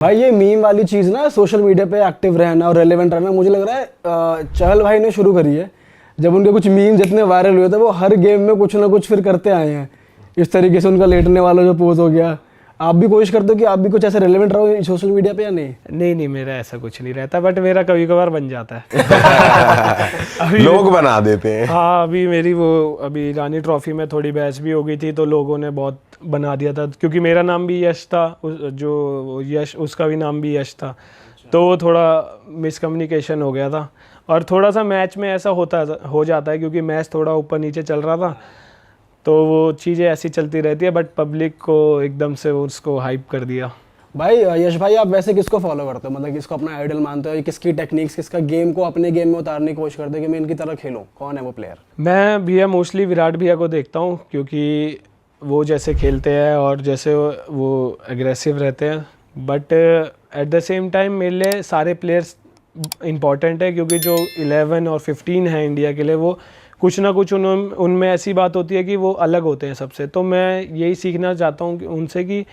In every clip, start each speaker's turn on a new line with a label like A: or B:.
A: भाई ये मीम वाली चीज़ ना सोशल मीडिया पे एक्टिव रहना और रेलेवेंट रहना मुझे लग रहा है चहल भाई ने शुरू करी है। जब उनके कुछ मीम जितने वायरल हुए थे वो हर गेम में कुछ ना कुछ फिर करते आए हैं। इस तरीके से उनका लेटने वाला जो पोज हो गया, आप भी कोशिश करते हो कि आप भी कुछ ऐसे रेलेवेंट रहो सोशल मीडिया पे या नहीं?
B: नहीं मेरा ऐसा कुछ नहीं रहता, बट मेरा कभी कभार बन जाता है।
C: लोग बना देते हैं।
B: हाँ, अभी रानी ट्रॉफी में थोड़ी बहस भी हो गई थी तो लोगों ने बहुत बना दिया था, क्योंकि मेरा नाम भी यश था, जो यश उसका भी नाम भी यश था, तो वो थोड़ा मिसकम्युनिकेशन हो गया था। और थोड़ा सा मैच में ऐसा हो जाता है, क्योंकि मैच थोड़ा ऊपर नीचे चल रहा था तो वो चीज़ें ऐसी चलती रहती है, बट पब्लिक को एकदम से उसको हाइप कर दिया।
A: भाई यश भाई, आप वैसे किसको फॉलो करते हो? मतलब किसको अपना आइडल मानते हो? किसकी टेक्निक्स, किसका गेम को अपने गेम में उतारने की कोशिश करते हो कि मैं इनकी तरह खेलूं? कौन है वो प्लेयर?
B: मैं भैया मोस्टली विराट भैया को देखता हूँ, क्योंकि वो जैसे खेलते हैं और जैसे वो एग्रेसिव रहते हैं, but at the same time मेरे लिए सारे प्लेयर्स इम्पॉर्टेंट है, क्योंकि जो 11 और 15 है इंडिया के लिए, वो कुछ ना कुछ उनमें ऐसी बात होती है कि वो अलग होते हैं सबसे। तो मैं यही सीखना चाहता हूँ उनसे, कि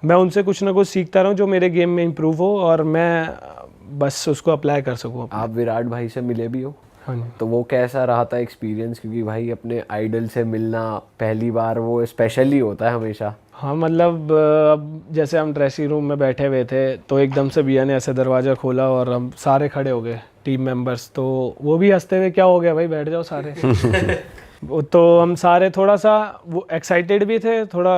B: मैं उनसे कुछ ना कुछ सीखता रहूँ जो मेरे गेम में इम्प्रूव हो और मैं बस उसको अप्लाई कर सकूँ।
D: आप विराट भाई से मिले भी हो?
B: हाँ जी।
D: तो वो कैसा रहा था एक्सपीरियंस? क्योंकि भाई अपने आइडल से मिलना पहली बार वो स्पेशल ही होता है हमेशा।
B: हाँ, मतलब अब जैसे हम ड्रेसिंग रूम में बैठे हुए थे तो एकदम से भैया ने ऐसे दरवाज़ा खोला और हम सारे खड़े हो गए टीम मेंबर्स, तो वो भी हंसते हुए, क्या हो गया भाई, बैठ जाओ सारे। तो हम सारे थोड़ा सा वो एक्साइटेड भी थे, थोड़ा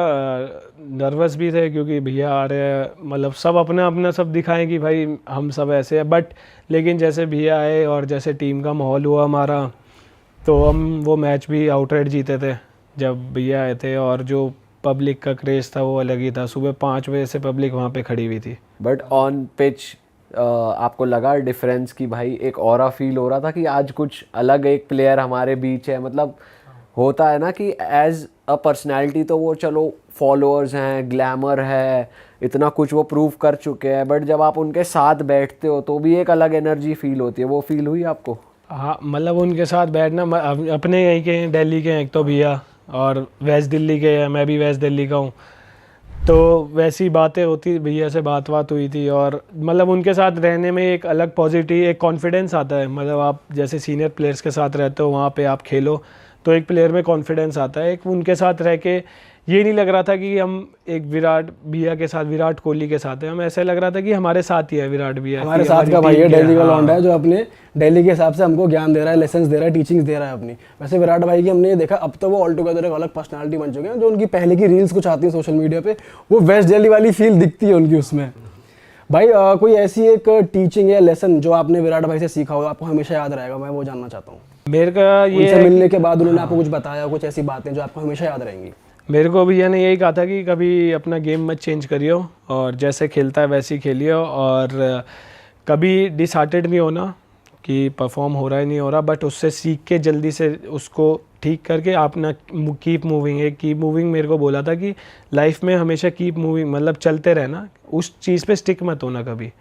B: नर्वस भी थे, क्योंकि भैया आ रहे हैं, मतलब सब अपना अपना सब दिखाएं कि भाई हम सब ऐसे हैं। बट लेकिन जैसे भैया आए और जैसे टीम का माहौल हुआ हमारा, तो हम वो मैच भी आउटराइट जीते थे जब भैया आए थे। और जो पब्लिक का क्रेज़ था वो अलग ही था, सुबह 5 बजे से पब्लिक वहाँ पे खड़ी हुई थी।
D: बट ऑन पिच आपको लगा डिफरेंस कि भाई एक ऑरा फील हो रहा था कि आज कुछ अलग एक प्लेयर हमारे बीच है? मतलब होता है ना कि एज अ पर्सनैलिटी तो वो चलो फॉलोअर्स हैं, ग्लैमर है, इतना कुछ वो प्रूव कर चुके हैं, बट जब आप उनके साथ बैठते हो तो भी एक अलग एनर्जी फील होती है। वो फील हुई आपको?
B: हाँ, मतलब उनके साथ बैठना, अपने यहीं के दिल्ली के हैं एक तो भैया, और वेस्ट दिल्ली के हैं, मैं भी वेस्ट दिल्ली का हूँ, तो वैसी बातें होती, भैया से बात हुई थी। और मतलब उनके साथ रहने में एक अलग पॉजिटिव, एक कॉन्फिडेंस आता है। मतलब आप जैसे सीनियर प्लेयर्स के साथ रहते हो, वहाँ पे आप खेलो तो एक प्लेयर में कॉन्फिडेंस आता है। एक उनके साथ रह के ये नहीं लग रहा था कि हम एक विराट भैया के साथ, विराट कोहली के साथ हैं, हम ऐसे लग रहा था कि हमारे साथ ही है विराट भैया,
A: हमारे साथ का भाई है, दिल्ली का लौंडा है जो अपने दिल्ली के हिसाब से हमको ज्ञान दे रहा है, लेसन्स दे रहा है, टीचिंग्स दे रहा है अपनी। वैसे विराट भाई की हमने ये देखा, अब तो वो ऑल टुगेदर एक अलग पर्सनालिटी बन चुके हैं। जो उनकी पहले की रील्स कुछ आती है सोशल मीडिया पे, वो वेस्ट दिल्ली वाली फील दिखती है उनकी उसमें। भाई कोई ऐसी एक टीचिंग या लेसन जो आपने विराट भाई से सीखा हो, आपको हमेशा याद रहेगा, मैं वो जानना चाहता हूँ।
B: मेरे का ये
A: उनसे मिलने के बाद उन्होंने आपको कुछ बताया, कुछ ऐसी बातें जो आपको हमेशा याद रहेंगी?
B: मेरे को भैया ने यही कहा था कि कभी अपना गेम मत चेंज करियो, और जैसे खेलता है वैसे ही खेलियो, और कभी डिसहार्टेड नहीं होना कि परफॉर्म हो रहा है नहीं हो रहा, बट उससे सीख के जल्दी से उसको ठीक करके आप ना कीप मूविंग। एक कीप मूविंग मेरे को बोला था कि लाइफ में हमेशा कीप मूविंग, मतलब चलते रहना, उस चीज़ पे स्टिक मत होना कभी,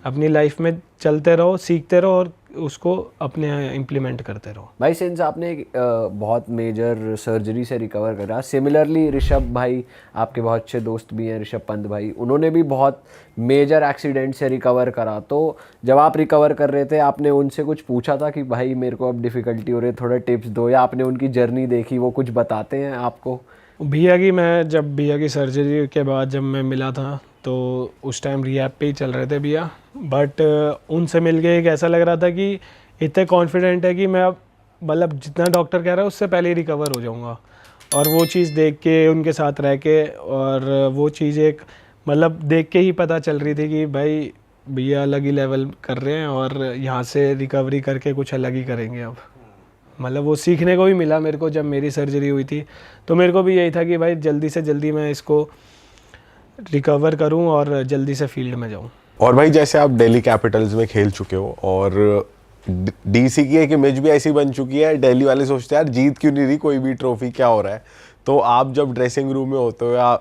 B: अपनी लाइफ में चलते रहो, सीखते रहो और उसको अपने इम्प्लीमेंट करते रहो।
D: भाई सिंस आपने बहुत मेजर सर्जरी से रिकवर करा, सिमिलरली ऋषभ भाई आपके बहुत अच्छे दोस्त भी हैं, ऋषभ पंत भाई, उन्होंने भी बहुत मेजर एक्सीडेंट से रिकवर करा। तो जब आप रिकवर कर रहे थे, आपने उनसे कुछ पूछा था कि भाई मेरे को अब डिफ़िकल्टी हो रही है, थोड़ा टिप्स दो, या आपने उनकी जर्नी देखी, वो कुछ बताते हैं आपको?
B: भैया की, मैं जब भैया की सर्जरी के बाद जब मैं मिला था तो उस टाइम रिहैब पे ही चल रहे थे भैया, बट उनसे मिल के एक ऐसा लग रहा था कि इतने कॉन्फिडेंट है कि मैं अब, मतलब जितना डॉक्टर कह रहा है उससे पहले ही रिकवर हो जाऊंगा। और वो चीज़ देख के, उनके साथ रह के, और वो चीज़ एक मतलब देख के ही पता चल रही थी कि भाई भैया अलग ही लेवल कर रहे हैं और यहाँ से रिकवरी करके कुछ अलग ही करेंगे अब। मतलब वो सीखने को भी मिला मेरे को जब मेरी सर्जरी हुई थी, तो मेरे को भी यही था कि भाई जल्दी से जल्दी मैं इसको रिकवर करूं और जल्दी से फील्ड में जाऊं।
C: और भाई जैसे आप दिल्ली कैपिटल्स में खेल चुके हो और डीसी की एक इमेज भी ऐसी बन चुकी है, दिल्ली वाले सोचते हैं यार जीत क्यों नहीं रही कोई भी ट्रॉफी, क्या हो रहा है? तो आप जब ड्रेसिंग रूम में होते हो या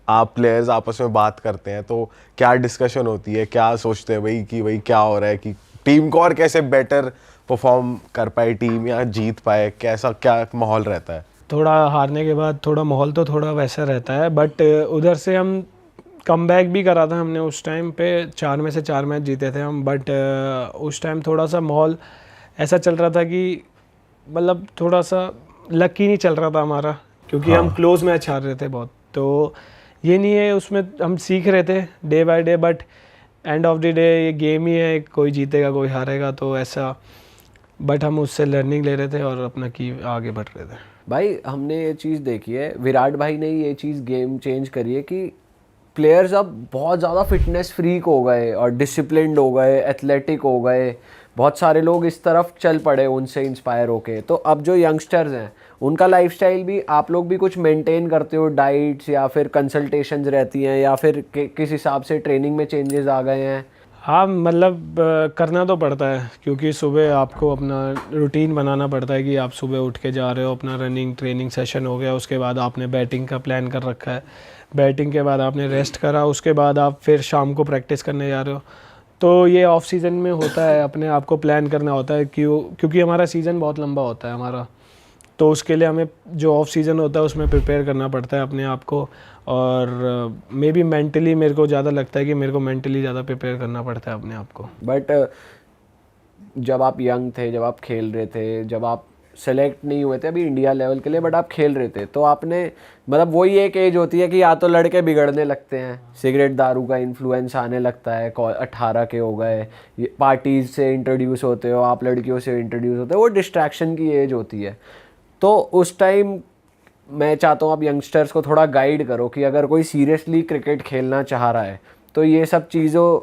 C: आप प्लेयर्स आपस में बात करते हैं तो क्या डिस्कशन होती है, क्या सोचते हैं भाई कि भाई क्या हो रहा है, कि टीम को और कैसे बेटर परफॉर्म कर पाए टीम या जीत पाए, कैसा क्या माहौल रहता है?
B: थोड़ा हारने के बाद थोड़ा माहौल तो थोड़ा वैसा रहता है, बट उधर से हम कमबैक भी करा था हमने उस टाइम पे, 4 में से 4 मैच जीते थे हम, बट उस टाइम थोड़ा सा माहौल ऐसा चल रहा था कि मतलब थोड़ा सा लक ही नहीं चल रहा था हमारा, क्योंकि हम क्लोज मैच हार रहे थे बहुत। तो ये नहीं है, उसमें हम सीख रहे थे day by day, but end of the day ये गेम ही है, कोई जीतेगा कोई हारेगा, तो ऐसा, बट हम उससे लर्निंग ले रहे थे और अपना की आगे बढ़ रहे थे।
D: भाई हमने ये चीज़ देखी है, विराट भाई ने ये चीज़ गेम चेंज करी है कि प्लेयर्स अब बहुत ज़्यादा फिटनेस फ्रीक हो गए और डिसिप्लिन्ड हो गए, एथलेटिक हो गए। बहुत सारे लोग इस तरफ चल पड़े उनसे इंस्पायर होके। तो अब जो यंगस्टर्स हैं उनका लाइफस्टाइल भी आप लोग भी कुछ मेंटेन करते हो, डाइट्स या फिर कंसल्टेशंस रहती हैं, या फिर किस हिसाब से ट्रेनिंग में चेंजेस आ गए हैं?
B: हाँ मतलब करना तो पड़ता है, क्योंकि सुबह आपको अपना रूटीन बनाना पड़ता है कि आप सुबह उठ के जा रहे हो, अपना रनिंग ट्रेनिंग सेशन हो गया, उसके बाद आपने बैटिंग का प्लान कर रखा है, बैटिंग के बाद आपने रेस्ट करा, उसके बाद आप फिर शाम को प्रैक्टिस करने जा रहे हो। तो ये ऑफ सीज़न में होता है, अपने आप को प्लान करना होता है, क्योंकि हमारा सीज़न बहुत लंबा होता है हमारा, तो उसके लिए हमें जो ऑफ सीज़न होता है उसमें प्रिपेयर करना पड़ता है अपने आप को। और मे बी मेंटली मेरे को ज़्यादा लगता है कि मेरे को मेंटली ज़्यादा प्रिपेयर करना पड़ता है अपने आप को।
D: बट जब आप यंग थे, जब आप खेल रहे थे, जब आप सेलेक्ट नहीं हुए थे अभी इंडिया लेवल के लिए, बट आप खेल रहे थे, तो आपने मतलब वही एक एज होती है कि या तो लड़के बिगड़ने लगते हैं, सिगरेट दारू का इन्फ्लुएंस आने लगता है, 18 के हो गए, पार्टीज से इंट्रोड्यूस होते हो आप, लड़कियों से इंट्रोड्यूस होते हो, वो डिस्ट्रैक्शन की एज होती है। तो उस टाइम मैं चाहता हूँ आप यंगस्टर्स को थोड़ा गाइड करो कि अगर कोई सीरियसली क्रिकेट खेलना चाह रहा है तो ये सब चीज़ों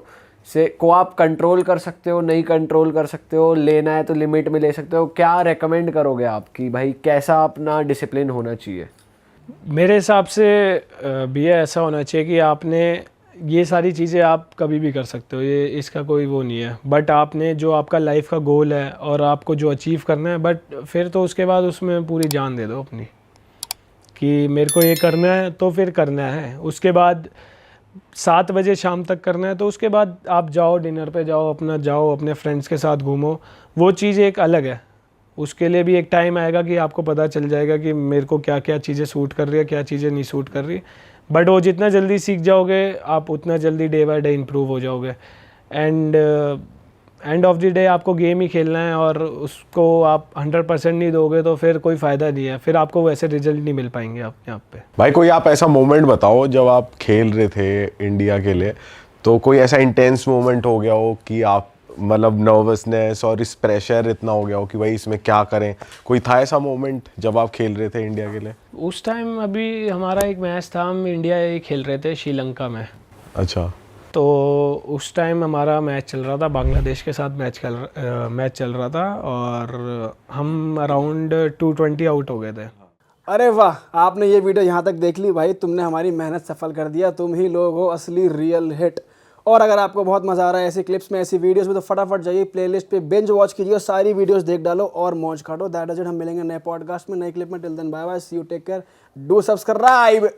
D: से को आप कंट्रोल कर सकते हो, नहीं कंट्रोल कर सकते हो, लेना है तो लिमिट में ले सकते हो, क्या रेकमेंड करोगे आप कि भाई कैसा अपना डिसिप्लिन होना चाहिए?
B: मेरे हिसाब से भी ऐसा होना चाहिए कि आपने ये सारी चीज़ें आप कभी भी कर सकते हो, ये इसका कोई वो नहीं है, बट आपने जो आपका लाइफ का गोल है और आपको जो अचीव करना है, बट फिर तो उसके बाद उसमें पूरी जान दे दो अपनी कि मेरे को ये करना है तो फिर करना है। उसके बाद 7 बजे शाम तक करना है तो उसके बाद आप जाओ डिनर पे जाओ, अपना जाओ अपने फ्रेंड्स के साथ घूमो, वो चीज़ एक अलग है। उसके लिए भी एक टाइम आएगा कि आपको पता चल जाएगा कि मेरे को क्या क्या चीज़ें सूट कर रही है, क्या चीज़ें नहीं सूट कर रही, बट वो जितना जल्दी सीख जाओगे आप उतना जल्दी डे बाय डे इम्प्रूव हो जाओगे। एंड ऑफ द डे आपको गेम ही खेलना है और उसको आप 100% नहीं दोगे तो फिर कोई फ़ायदा नहीं है, फिर आपको वैसे रिजल्ट नहीं मिल पाएंगे अपने आप पे।
C: भाई कोई आप ऐसा मोमेंट बताओ जब आप खेल रहे थे इंडिया के लिए, तो कोई ऐसा इंटेंस मोमेंट हो गया हो कि आप मतलब नर्वसनेस और इस प्रेशर इतना हो गया हो कि भाई इसमें क्या करें, कोई था ऐसा मोमेंट जब आप खेल रहे थे इंडिया के लिए?
B: उस टाइम अभी हमारा एक मैच था, हम इंडिया ही खेल रहे थे श्रीलंका में।
C: अच्छा।
B: तो उस टाइम हमारा मैच चल रहा था, बांग्लादेश के साथ मैच चल रहा था और हम अराउंड 220 आउट हो गए थे।
A: अरे वाह, आपने ये वीडियो यहाँ तक देख ली भाई, तुमने हमारी मेहनत सफल कर दिया, तुम ही लोग हो असली रियल हिट। और अगर आपको बहुत मज़ा आ रहा है ऐसी क्लिप्स में, ऐसी वीडियोस में, तो फटाफट जाइए प्लेलिस्ट पे बिंज वॉच कीजिए, सारी वीडियोस देख डालो और मौज काटो। दैट इज इट, हम मिलेंगे नए पॉडकास्ट में, नए क्लिप में। Till then bye bye, see you, take care, do subscribe.